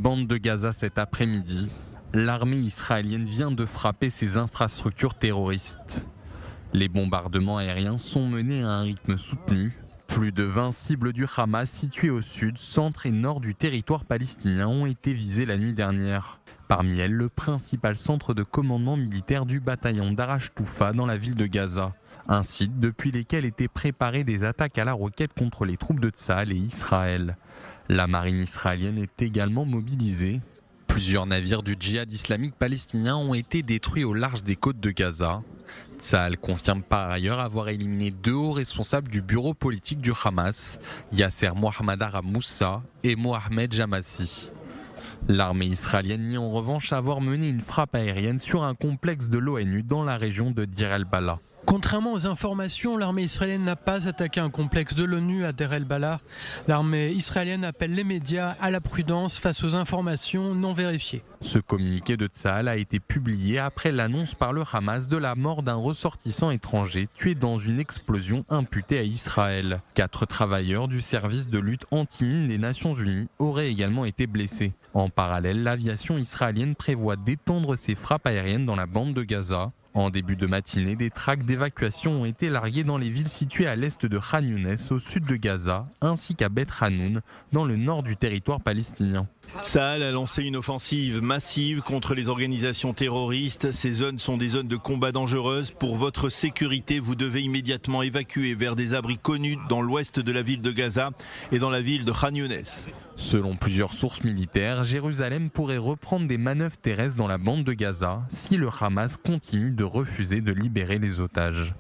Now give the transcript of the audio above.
bande de Gaza cet après-midi. L'armée israélienne vient de frapper ses infrastructures terroristes. Les bombardements aériens sont menés à un rythme soutenu. Plus de 20 cibles du Hamas situées au sud, centre et nord du territoire palestinien ont été visées la nuit dernière. Parmi elles, le principal centre de commandement militaire du bataillon d'Arash Toufa dans la ville de Gaza. Un site depuis lequel étaient préparées des attaques à la roquette contre les troupes de Tsahal et Israël. La marine israélienne est également mobilisée. Plusieurs navires du djihad islamique palestinien ont été détruits au large des côtes de Gaza. Tsahal confirme par ailleurs avoir éliminé 2 hauts responsables du bureau politique du Hamas, Yasser Mohammad Aram Moussa et Mohamed Jamassi. L'armée israélienne nie en revanche avoir mené une frappe aérienne sur un complexe de l'ONU dans la région de Deir el-Balah. Contrairement aux informations, l'armée israélienne n'a pas attaqué un complexe de l'ONU à Deir el-Balah. L'armée israélienne appelle les médias à la prudence face aux informations non vérifiées. Ce communiqué de Tsahal a été publié après l'annonce par le Hamas de la mort d'un ressortissant étranger tué dans une explosion imputée à Israël. 4 travailleurs du service de lutte anti-mine des Nations Unies auraient également été blessés. En parallèle, l'aviation israélienne prévoit d'étendre ses frappes aériennes dans la bande de Gaza. En début de matinée, des tracts d'évacuation ont été largués dans les villes situées à l'est de Khan Younes, au sud de Gaza, ainsi qu'à Beth Hanoun, dans le nord du territoire palestinien. Tsahal a lancé une offensive massive contre les organisations terroristes. Ces zones sont des zones de combat dangereuses. Pour votre sécurité, vous devez immédiatement évacuer vers des abris connus dans l'ouest de la ville de Gaza et dans la ville de Khan Younes. Selon plusieurs sources militaires, Jérusalem pourrait reprendre des manœuvres terrestres dans la bande de Gaza si le Hamas continue de refuser de libérer les otages.